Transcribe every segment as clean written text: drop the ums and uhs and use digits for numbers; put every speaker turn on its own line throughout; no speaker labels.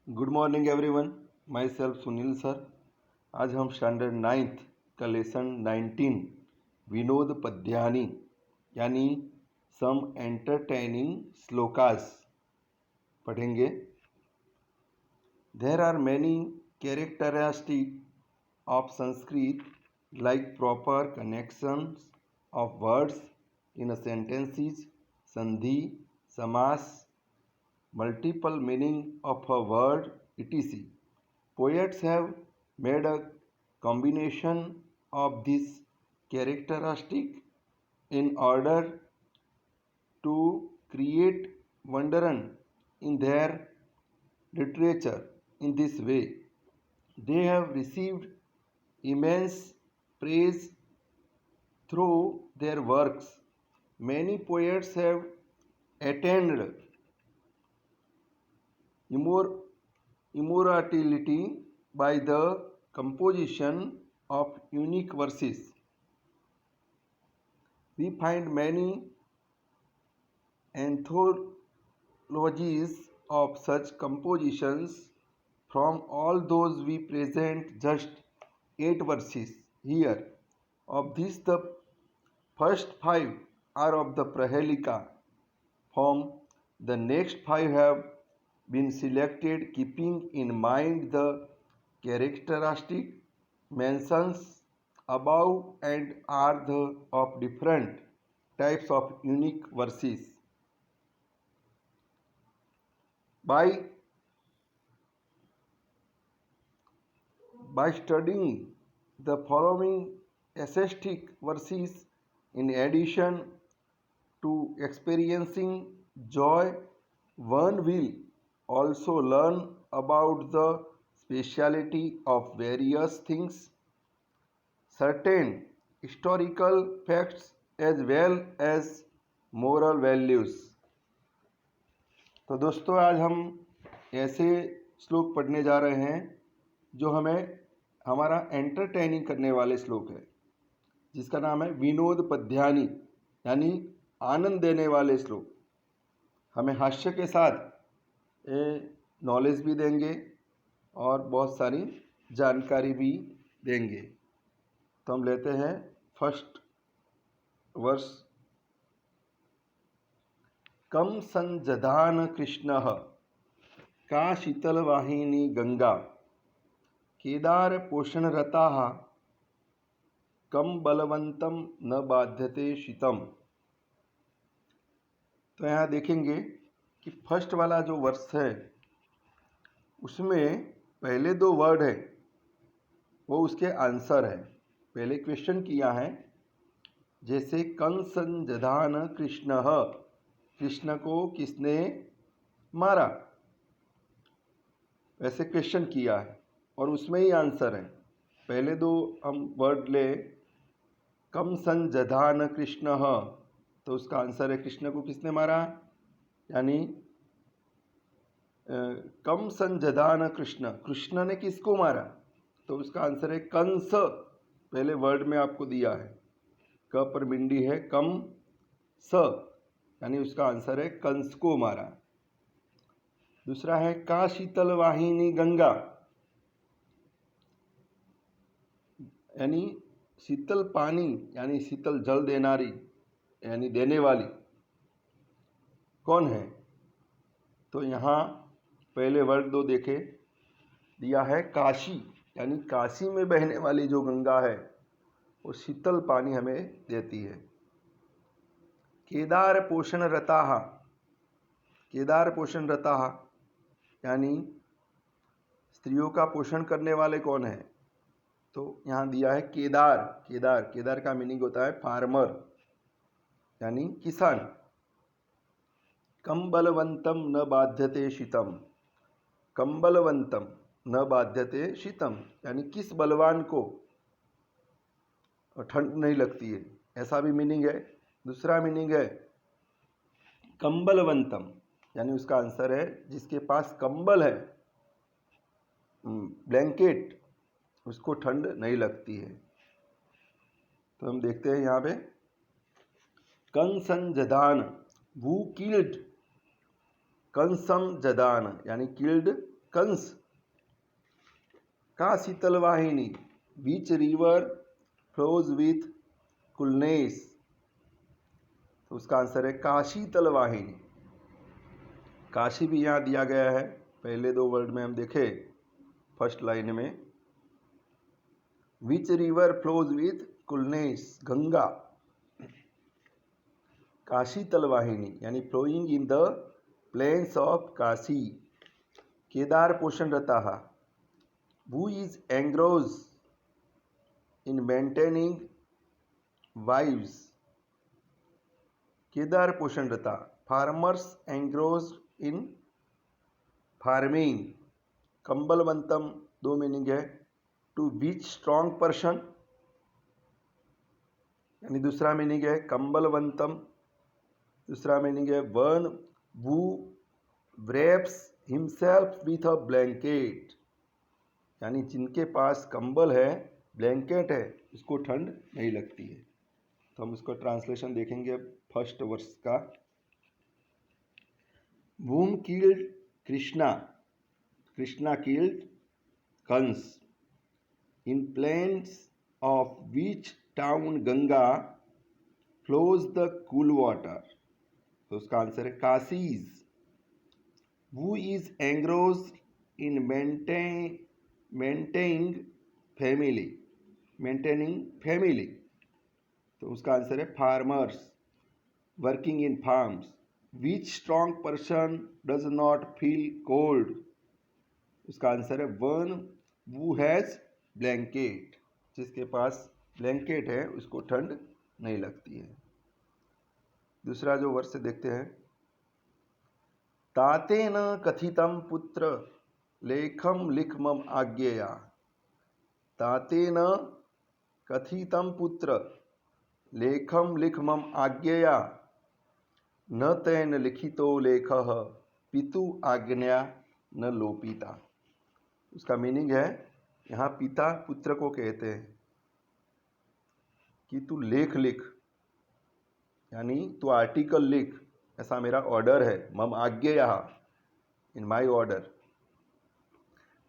Good morning everyone. My self Sunil sir. आज हम standard 9th का लेसन 19 विनोद पद्यानी यानी सम एंटरटेनिंग श्लोकास पढ़ेंगे। There are many characteristic of Sanskrit like proper connections of words in a sentences, sandhi, समास, multiple meaning of a word, etc. Poets have made a combination of this characteristic in order to create wonder in their literature. In this way, they have received immense praise through their works. Many poets have attained immortality by the composition of unique verses. We find many anthologies of such compositions. From all those we present just 8 verses here. Of these, the first 5 are of the Prahelika form. The next 5 have been selected keeping in mind the characteristic mentions above and are the of different types of unique verses. By studying the following aesthetic verses, in addition to experiencing joy, one will also learn about the speciality of various things, certain historical facts as well as moral values. तो दोस्तों, आज हम ऐसे श्लोक पढ़ने जा रहे हैं जो हमें हमारा एंटरटेनिंग करने वाले श्लोक है, जिसका नाम है विनोद पद्यानी यानी आनंद देने वाले श्लोक। हमें हास्य के साथ नॉलेज भी देंगे और बहुत सारी जानकारी भी देंगे। तो हम लेते हैं फर्स्ट वर्स। कम संजधान कृष्ण का शीतलवाहिनी गंगा केदार पोषणरता कम बलवंतम न बाध्यते शीतम। तो यहाँ देखेंगे कि फर्स्ट वाला जो वर्स है उसमें पहले 2 वर्ड है वो उसके आंसर है। पहले क्वेश्चन किया है, जैसे कंसंजधान कृष्ण, कृष्ण को किसने मारा, वैसे क्वेश्चन किया है और उसमें ही आंसर है। पहले 2 हम वर्ड ले, कम संजधान कृष्ण, तो उसका आंसर है कृष्ण को किसने मारा, यानी कम संजधान कृष्ण, कृष्ण ने किसको मारा, तो उसका आंसर है कंस। पहले वर्ड में आपको दिया है, क पर बिंदी है, कम स, यानी उसका आंसर है कंस को मारा। दूसरा है का शीतल वाहिनी गंगा, यानी शीतल पानी यानी शीतल जल देनारी यानी देने वाली कौन है। तो यहाँ पहले वर्ड 2 देखे, दिया है काशी, यानी काशी में बहने वाली जो गंगा है वो शीतल पानी हमें देती है। केदार पोषण रता, केदार पोषण रता यानी स्त्रियों का पोषण करने वाले कौन है, तो यहाँ दिया है केदार। केदार, केदार का मीनिंग होता है फार्मर यानी किसान। कम बलवंतम न बाध्यते शीतम, कम बलवंतम न बाध्यते शीतम, यानी किस बलवान को ठंड नहीं लगती है, ऐसा भी मीनिंग है। दूसरा मीनिंग है कंबलवंतम, यानी उसका आंसर है जिसके पास कंबल है, ब्लैंकेट, उसको ठंड नहीं लगती है। तो हम देखते हैं यहाँ पे कंसन जदान, वू किल्ड, कंसम जदान यानी किल्ड कंस का शीतल वाहिनी, विच रिवर फ्लोज विथ कुलनेस, तो उसका आंसर है काशी तलवाहिनी। काशी भी यहाँ दिया गया है, पहले दो वर्ड में हम देखे फर्स्ट लाइन में, which river flows with coolness, Ganga, Kashi तलवाहिनी यानी flowing in the plains of Kashi. केदार पोषण रता, who is engrossed in maintaining wives, केदार पोषण रता, फार्मर्स एंग्रोज इन फार्मिंग। कंबलवंतम दो मीनिंग है, टू विच स्ट्रॉन्ग पर्सन, यानी दूसरा मीनिंग है कंबलवंतम, दूसरा मीनिंग है one who wraps himself with a blanket, यानी जिनके पास कंबल है, ब्लैंकेट है, उसको ठंड नहीं लगती है। तो हम उसका ट्रांसलेशन देखेंगे अब फर्स्ट वर्स का। whom killed Krishna, Krishna killed Kansa, in plains of which town Ganga flows the cool water, तो उसका आंसर है Kashee's. Who is engrossed in maintaining family, तो उसका आंसर है farmers working in farms. Which strong person does not feel cold, उसका answer है one who has blanket, जिसके पास blanket है उसको ठंड नहीं लगती है। दूसरा जो वर्ष से देखते हैं, तातेन कथितम पुत्र लेखम लिख मम आज्ञेया, तातेन कथितम पुत्र लेखम लिख मम आज्ञेया, न तेन लिखितो लेखः पितु आज्ञा न लोपिता। उसका मीनिंग है, यहाँ पिता पुत्र को कहते हैं कि तू लेख लिख, यानी तू आर्टिकल लिख, ऐसा मेरा ऑर्डर है, मम आज्ञेया, इन माय ऑर्डर।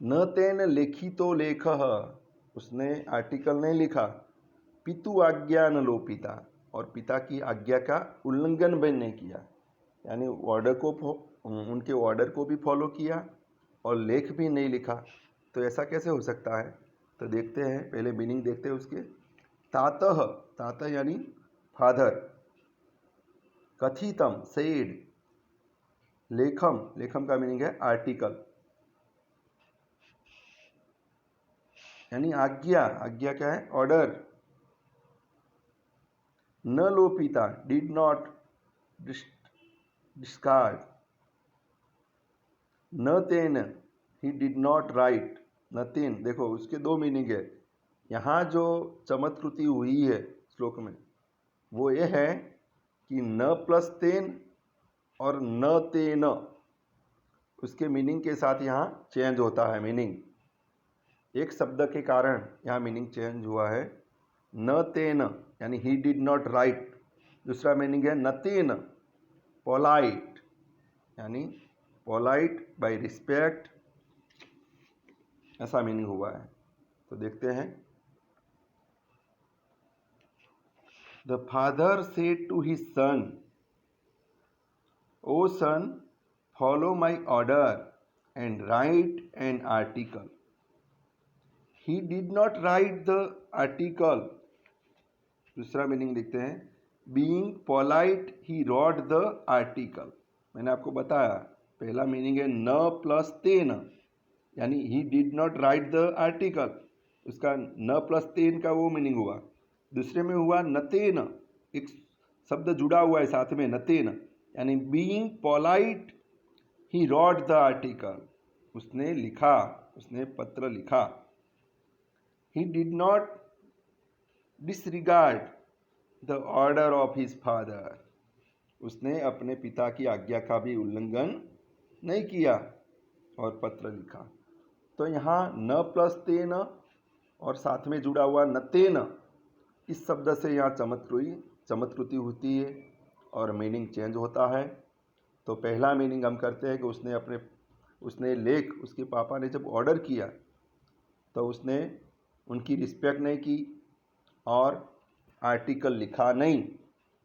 न तेन लिखितो लेखः, उसने आर्टिकल नहीं लिखा, पितु आज्ञा न लोपिता, और पिता की आज्ञा का उल्लंघन भी नहीं किया, यानी ऑर्डर को उनके ऑर्डर को भी फॉलो किया और लेख भी नहीं लिखा। तो ऐसा कैसे हो सकता है? तो देखते हैं, पहले मीनिंग देखते हैं उसके। तातः, तातः यानी फादर, कथितम सेड, लेखम, लेखम का मीनिंग है आर्टिकल, यानी आज्ञा, आज्ञा क्या है? ऑर्डर। न लोपिता, डिड नॉट डिस्कार्ड। न तेन, ही डिड नॉट राइट, न तेन, देखो उसके दो मीनिंग है। यहाँ जो चमत्कृति हुई है श्लोक में, वो ये है कि न प्लस तेन और न तेन, उसके मीनिंग के साथ यहाँ चेंज होता है मीनिंग। एक शब्द के कारण यहाँ मीनिंग चेंज हुआ है। न तेन यानी ही डिड नॉट राइट, दूसरा मीनिंग है न तेन, पोलाइट, यानी पोलाइट बाय रिस्पेक्ट, ऐसा मीनिंग हुआ है। तो देखते हैं। The father said to his son, o son, follow my order and write an article. He did not write the article, दूसरा मीनिंग लिखते हैं, being polite he wrote the article. मैंने आपको बताया, पहला मीनिंग है न प्लस तेन, यानी ही did not write the article, उसका न प्लस तेन का वो मीनिंग हुआ। दूसरे में हुआ नतेन, एक शब्द जुड़ा हुआ है साथ में, नतेन, यानी being polite he wrote the article, उसने लिखा, उसने पत्र लिखा। He did not disregard the order of his father, उसने अपने पिता की आज्ञा का भी उल्लंघन नहीं किया और पत्र लिखा। तो यहाँ न प्लस तेन और साथ में जुड़ा हुआ न तेन, इस शब्द से यहाँ चमत्कृति होती है और मीनिंग चेंज होता है। तो पहला मीनिंग हम करते हैं कि उसने अपने उसने लेख, उसके पापा ने जब ऑर्डर किया तो उसने उनकी रिस्पेक्ट नहीं की और आर्टिकल लिखा नहीं,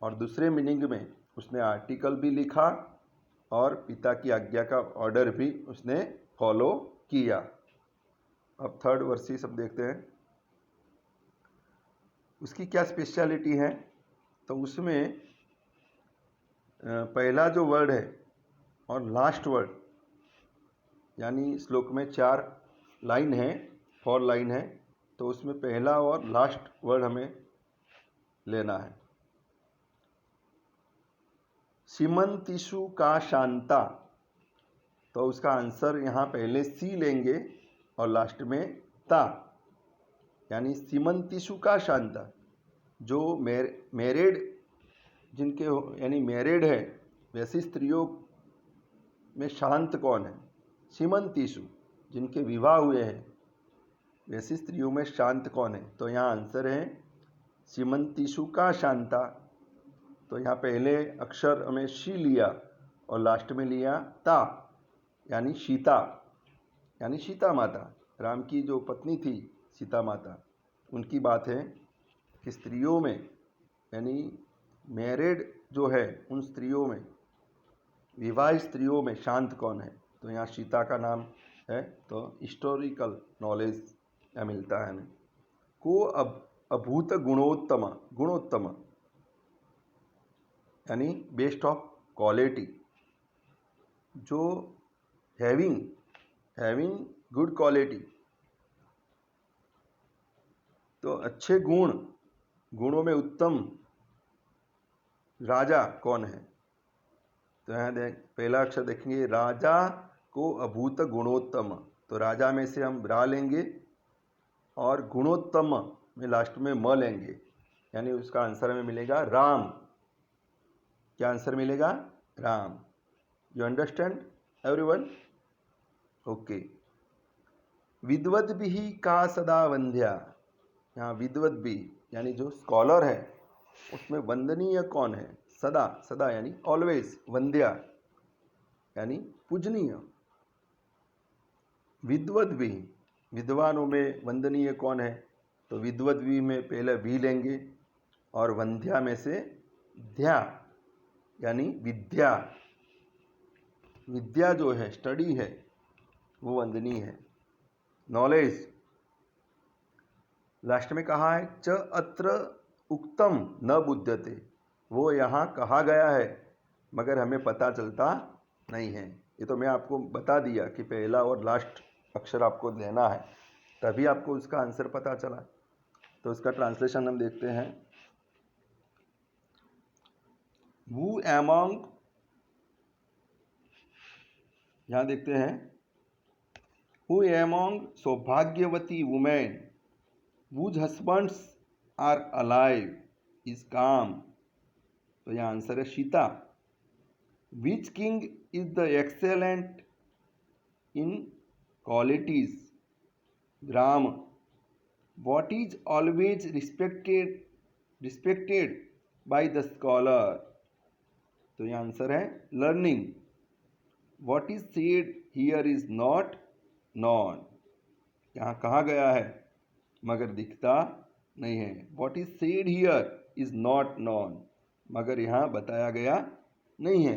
और दूसरे मीनिंग में उसने आर्टिकल भी लिखा और पिता की आज्ञा का ऑर्डर भी उसने फॉलो किया। अब थर्ड वर्सेस सब देखते हैं, उसकी क्या स्पेशलिटी है। तो उसमें पहला जो वर्ड है और लास्ट वर्ड, यानी श्लोक में 4 लाइन है, 4 लाइन है, तो उसमें पहला और लास्ट वर्ड हमें लेना है। सीमंतिषु का शांता, तो उसका आंसर यहाँ पहले सी लेंगे और लास्ट में ता, यानी सीमंतिषु का शांता। जो मैरिड जिनके यानी मैरिड है वैसी स्त्रियों में शांत कौन है? सीमंतिषु, जिनके विवाह हुए हैं वैसी स्त्रियों में शांत कौन है? तो यहाँ आंसर है सीमंतिषु का शांता। तो यहाँ पहले अक्षर हमें शी लिया और लास्ट में लिया ता, यानी सीता, यानी सीता माता, राम की जो पत्नी थी सीता माता, उनकी बात है कि स्त्रियों में यानी मैरिड जो है उन स्त्रियों में, विवाहित स्त्रियों में शांत कौन है? तो यहाँ सीता का नाम है। तो हिस्टोरिकल नॉलेज यहाँ मिलता है हमें। को अभूत गुणोत्तम, गुणोत्तम यानी बेस्ट ऑफ क्वालिटी, जो हैविंग गुड क्वालिटी, तो अच्छे गुणों में उत्तम राजा कौन है? तो यहाँ पहला अक्षर देखेंगे, राजा को अभूत गुणोत्तम, तो राजा में से हम रा लेंगे और गुणोत्तम में लास्ट में म लेंगे, यानी उसका आंसर हमें मिलेगा राम। क्या आंसर मिलेगा? Ram. You understand everyone? Okay. विद्वद्भिः का सदा वंद्या, यहाँ विद्वद्भिः यानी जो स्कॉलर है उसमें वंदनीय कौन है? सदा, सदा यानी ऑलवेज, वंद्या यानी पूजनीय। विद्वद्भिः, विद्वानों में वंदनीय कौन है? तो विद्वद्भिः में पहले भी लेंगे और वंध्या में से ध्या, यानी विद्या, विद्या जो है, स्टडी है, वो वंदनीय है, नॉलेज। लास्ट में कहा है च अत्र उक्तम न बुध्यते, वो यहाँ कहा गया है मगर हमें पता चलता नहीं है। ये तो मैं आपको बता दिया कि पहला और लास्ट अक्षर आपको लेना है, तभी आपको उसका आंसर पता चला। तो इसका ट्रांसलेशन हम देखते हैं। वू एमंग, यहाँ देखते हैं, हु एमंग सौभाग्यवती women whose husbands are alive is calm, तो यहाँ आंसर है Sita. Which king is the excellent in qualities? Ram. What is always respected by the scholar? तो यहाँ आंसर है learning. What is said here is not known, यहाँ कहा गया है मगर दिखता नहीं है। What is said here is not known, मगर यहाँ बताया गया नहीं है।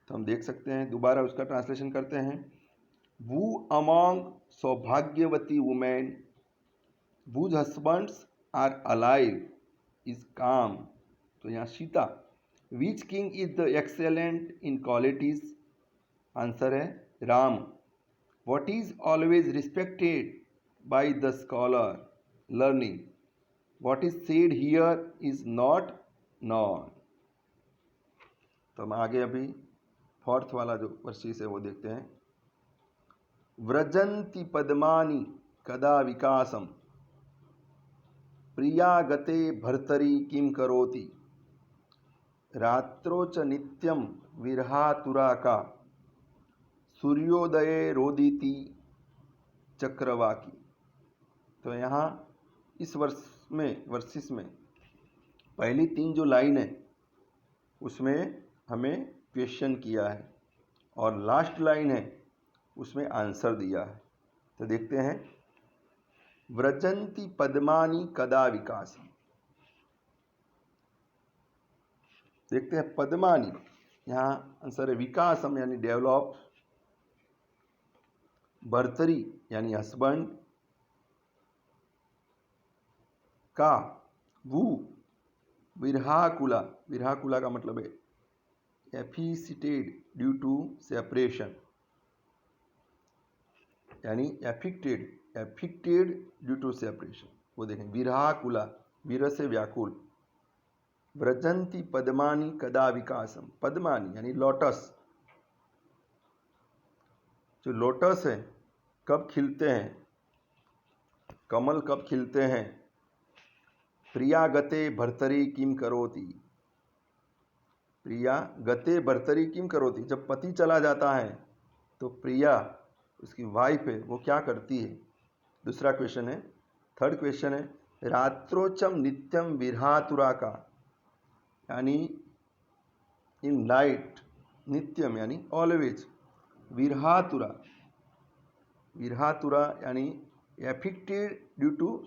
तो हम देख सकते हैं, दोबारा उसका ट्रांसलेशन करते हैं। Who among सौभाग्यवती women whose husbands are alive is calm, तो यहाँ Sita. Which king is the excellent in qualities? Answer है Ram. What is always respected by the scholar? Learning. What is said here is not known. तो हम आगे अभी fourth वाला जो versus है वो देखते हैं। व्रजन्ति पद्मानि कदा विकासम प्रिया गते भर्तरी किम करोति रात्रो च नित्यम विरहातुरा का सूर्योदये रोदिति चक्रवाकी। तो यहाँ इस वर्सेस में पहली 3 जो लाइन है उसमें हमें क्वेश्चन किया है और लास्ट लाइन है उसमें आंसर दिया है। तो देखते हैं, व्रजंती पद्मानी कदा विकासम। देखते हैं पद्मानी, यहाँ आंसर है विकासम यानी डेवलप, भर्तरी यानी हस्बैंड, का वू विरहाकुला, विरहाकुला का मतलब है एफिसिटेड ड्यू टू सेपरेशन, यानी एफिक्टेड ड्यू टू सेपरेशन। वो देखें विरहाकुला, वीर से व्याकुल। व्रजंती पद्मानी कदा विकासम, पद्मानी यानी लोटस, जो लोटस है कब खिलते हैं, कमल कब खिलते हैं। प्रिया गते भर्तरी किम करोति, प्रिया गते भर्तरी किम करोति, जब पति चला जाता है तो प्रिया उसकी वाइफ है वो क्या करती है। दूसरा क्वेश्चन है, थर्ड क्वेश्चन है, रात्रोचम नित्यम विरहातुरा का, यानी इन नाइट, नित्यम यानी ऑलवेज, विरहातुरा, विरहातुरा यानी एफिक्टेड ड्यू टू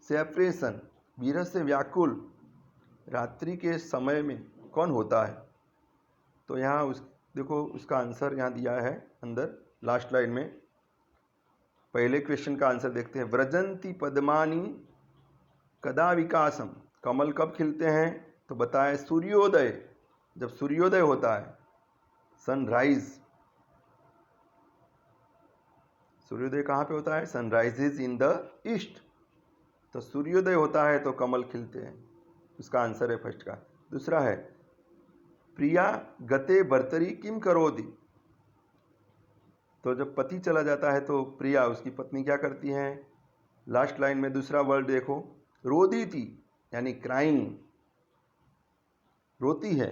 सेपरेशन, विरह से व्याकुल रात्रि के समय में कौन होता है। तो यहाँ उस देखो उसका आंसर यहाँ दिया है अंदर लास्ट लाइन में। पहले क्वेश्चन का आंसर देखते हैं, व्रजंती पद्मानी कदा विकासम, कमल कब खिलते हैं, तो बताए सूर्योदय, जब सूर्योदय होता है, सनराइज। सूर्योदय कहाँ पे होता है, सनराइजेज इन द ईस्ट, तो सूर्योदय होता है तो कमल खिलते हैं। उसका आंसर है फर्स्ट का। दूसरा है, प्रिया गते भर्तरी किम करोति, तो जब पति चला जाता है तो प्रिया उसकी पत्नी क्या करती हैं। लास्ट लाइन में दूसरा वर्ड देखो, रोदीति यानी क्राइंग, रोती है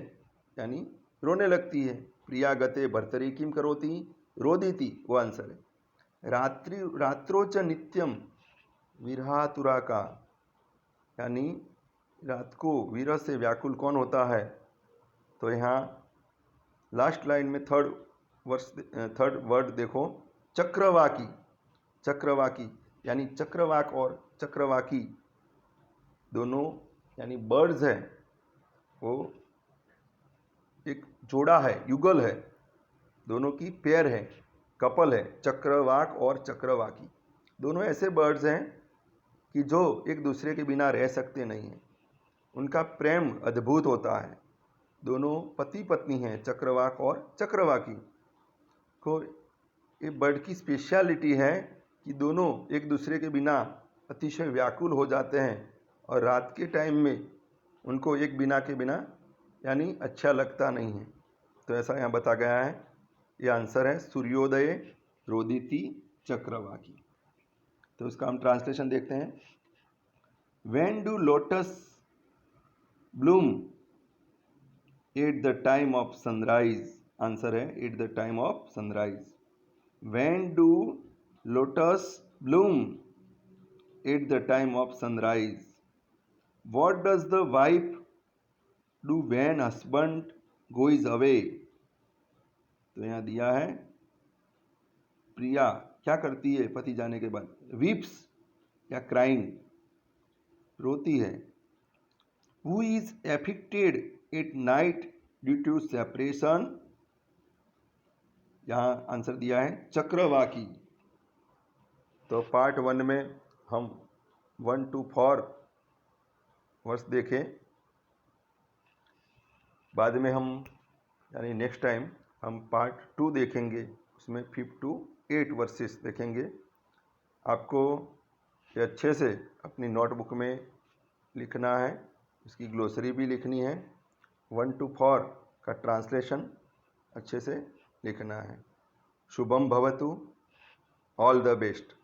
यानी रोने लगती है। प्रिया गते भर्तरी किम करोति, रोदीति, वो आंसर है। रात्रोच नित्यम विरहातुरा का, यानी रात को वीर से व्याकुल कौन होता है। तो यहाँ लास्ट लाइन में थर्ड वर्ड देखो, चक्रवाकी, चक्रवाकी यानी चक्रवाक और चक्रवाकी दोनों यानी बर्ड्स हैं, वो एक जोड़ा है, युगल है, दोनों की पेयर है, कपल है, चक्रवाक और चक्रवाकी। दोनों ऐसे बर्ड्स हैं कि जो एक दूसरे के बिना रह सकते नहीं हैं, उनका प्रेम अद्भुत होता है। दोनों पति पत्नी हैं, चक्रवाक और चक्रवाकी। को ये बर्ड की स्पेशलिटी है कि दोनों एक दूसरे के बिना अतिशय व्याकुल हो जाते हैं और रात के टाइम में उनको एक बिना के बिना यानी अच्छा लगता नहीं है। तो ऐसा यहाँ बता गया है। ये आंसर है सूर्योदय रोदिति चक्रवाकी। तो इसका हम ट्रांसलेशन देखते हैं। When do lotus bloom? At the time of sunrise. Answer है at the time of sunrise. When do lotus bloom? At the time of sunrise. What does the wife do when husband goes away? तो यहाँ दिया है, प्रिया क्या करती है पति जाने के बाद, weeps या crying, रोती है। Who is afflicted at night due to separation? यहाँ आंसर दिया है चक्रवाकी। तो पार्ट 1 में हम 1 to 4 वर्ष देखें, बाद में हम यानी नेक्स्ट टाइम हम पार्ट 2 देखेंगे, उसमें 5 to 8 वर्सेस देखेंगे। आपको ये अच्छे से अपनी नोटबुक में लिखना है, उसकी ग्लोसरी भी लिखनी है, 1 to 4 का ट्रांसलेशन अच्छे से लिखना है। शुभम भवतु, ऑल द बेस्ट।